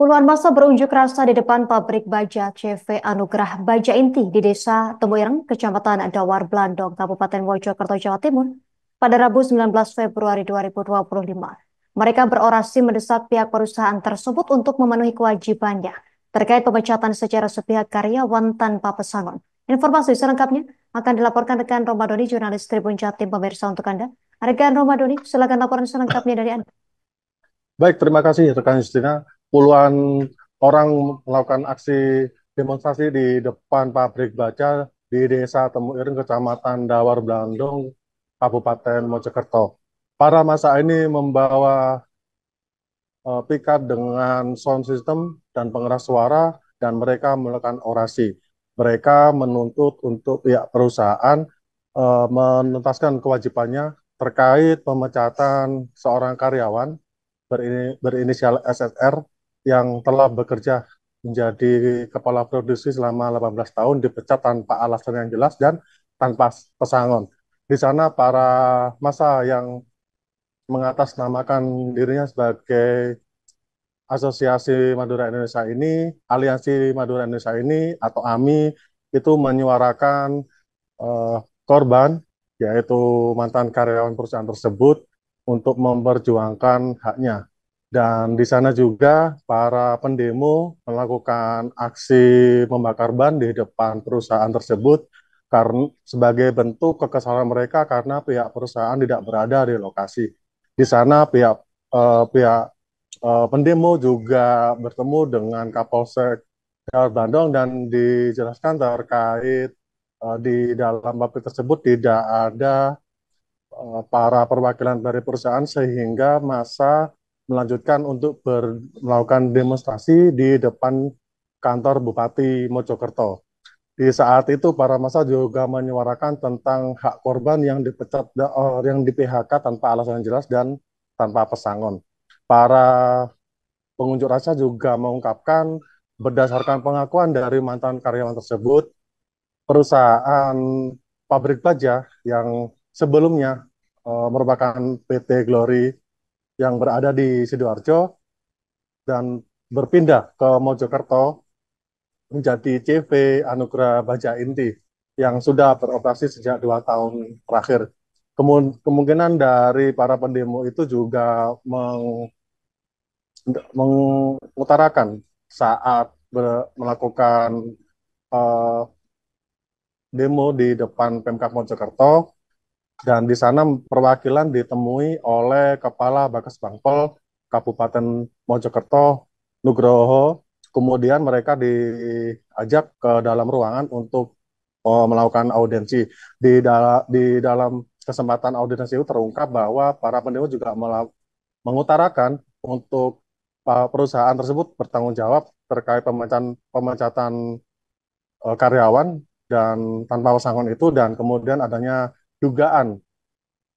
Puluhan massa berunjuk rasa di depan pabrik baja CV Anugerah Baja Inti di Desa Temuireng, Kecamatan Dawar Blandong, Kabupaten Mojokerto, Jawa Timur, pada Rabu 19 Februari 2025. Mereka berorasi mendesak pihak perusahaan tersebut untuk memenuhi kewajibannya terkait pemecatan secara sepihak karyawan tanpa pesangon. Informasi selengkapnya akan dilaporkan rekan Romadoni, jurnalis Tribun Jatim, pemirsa untuk Anda. Rekan Romadoni, silakan laporan selengkapnya dari Anda. Baik, terima kasih rekan Justina. Puluhan orang melakukan aksi demonstrasi di depan pabrik baja di Desa Temuireng, Kecamatan Dawar Blandong, Kabupaten Mojokerto. Para massa ini membawa piket dengan sound system dan pengeras suara dan mereka melakukan orasi. Mereka menuntut untuk pihak perusahaan menuntaskan kewajibannya terkait pemecatan seorang karyawan berinisial SSR yang telah bekerja menjadi kepala produksi selama 18 tahun dipecat tanpa alasan yang jelas dan tanpa pesangon. Di sana para massa yang mengatasnamakan dirinya sebagai Asosiasi Madura Indonesia ini, Aliansi Madura Indonesia ini atau AMI itu menyuarakan eh, korban, yaitu mantan karyawan perusahaan tersebut untuk memperjuangkan haknya. Dan di sana juga para pendemo melakukan aksi membakar ban di depan perusahaan tersebut karena sebagai bentuk kekesalan mereka karena pihak perusahaan tidak berada di lokasi. Di sana pihak pendemo juga bertemu dengan Kapolsek Bandung dan dijelaskan terkait di dalam pabrik tersebut tidak ada para perwakilan dari perusahaan sehingga masa melanjutkan untuk melakukan demonstrasi di depan kantor Bupati Mojokerto. Di saat itu para massa juga menyuarakan tentang hak korban yang dipecat yang di PHK tanpa alasan yang jelas dan tanpa pesangon. Para pengunjuk rasa juga mengungkapkan berdasarkan pengakuan dari mantan karyawan tersebut, perusahaan pabrik baja yang sebelumnya merupakan PT Glory yang berada di Sidoarjo dan berpindah ke Mojokerto menjadi CV Anugerah Baja Inti yang sudah beroperasi sejak 2 tahun terakhir. Kemungkinan dari para pendemo itu juga mengutarakan saat melakukan uh, demo di depan Pemkab Mojokerto dan di sana perwakilan ditemui oleh Kepala Bakas Bangpol Kabupaten Mojokerto Nugroho. Kemudian mereka diajak ke dalam ruangan untuk melakukan audiensi. Di dalam kesempatan audiensi itu terungkap bahwa para pendemo juga mengutarakan untuk perusahaan tersebut bertanggung jawab terkait pemecatan karyawan dan tanpa pesangon itu dan kemudian adanya dugaan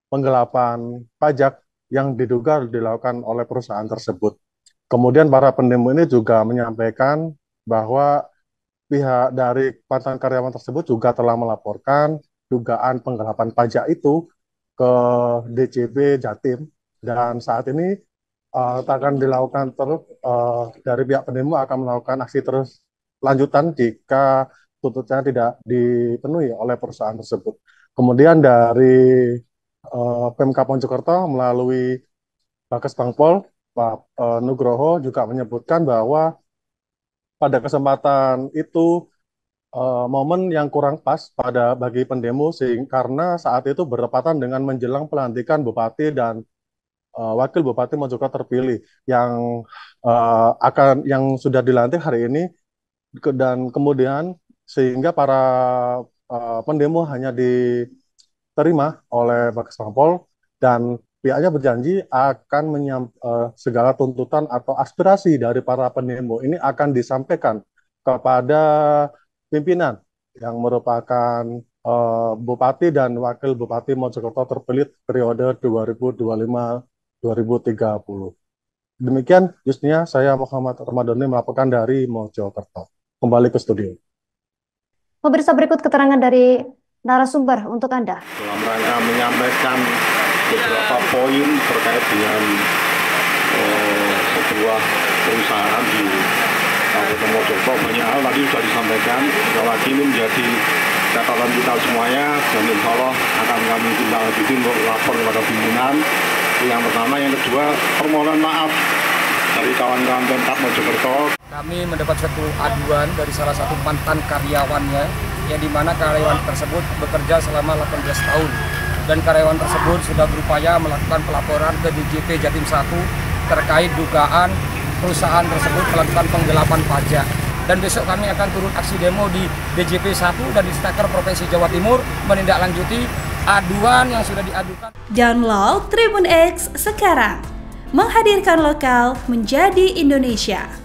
penggelapan pajak yang diduga dilakukan oleh perusahaan tersebut. Kemudian para pendemo ini juga menyampaikan bahwa pihak dari mantan karyawan tersebut juga telah melaporkan dugaan penggelapan pajak itu ke DJB Jatim dan saat ini akan dilakukan terus dari pihak pendemo akan melakukan aksi terus lanjutan jika tuntutannya tidak dipenuhi oleh perusahaan tersebut. Kemudian dari Pemkab Mojokerto melalui Bakas Bangpol Pak Nugroho juga menyebutkan bahwa pada kesempatan itu momen yang kurang pas bagi pendemo sehingga karena saat itu bertepatan dengan menjelang pelantikan Bupati dan Wakil Bupati Mojokerto terpilih yang sudah dilantik hari ini dan kemudian sehingga para pendemo hanya diterima oleh Bakas Bangpol dan pihaknya berjanji akan segala tuntutan atau aspirasi dari para pendemo ini akan disampaikan kepada pimpinan yang merupakan Bupati dan Wakil Bupati Mojokerto terpilih periode 2025-2030. Demikian, Jusnia, saya Muhammad Ramadhani melaporkan dari Mojokerto. Kembali ke studio. Pemirsa, berikut keterangan dari narasumber untuk Anda. Dalam rangka menyampaikan beberapa poin terkait dengan sebuah perusahaan di Kabupaten Mojokerto. Banyak hal tadi sudah disampaikan, bahwa ini menjadi catatan kita semuanya, dan insya Allah akan kami tindak lanjuti untuk lapor kepada pimpinan. Yang pertama, yang kedua, permohonan maaf dari kawan-kawan Pemkab Mojokerto. Kami mendapat satu aduan dari salah satu mantan karyawannya, yang dimana karyawan tersebut bekerja selama 18 tahun. Dan karyawan tersebut sudah berupaya melakukan pelaporan ke DJP Jatim 1 terkait dugaan perusahaan tersebut melakukan penggelapan pajak. Dan besok kami akan turun aksi demo di DJP 1 dan di Disnaker Provinsi Jawa Timur menindaklanjuti aduan yang sudah diadukan. Download Tribun X sekarang, menghadirkan lokal menjadi Indonesia.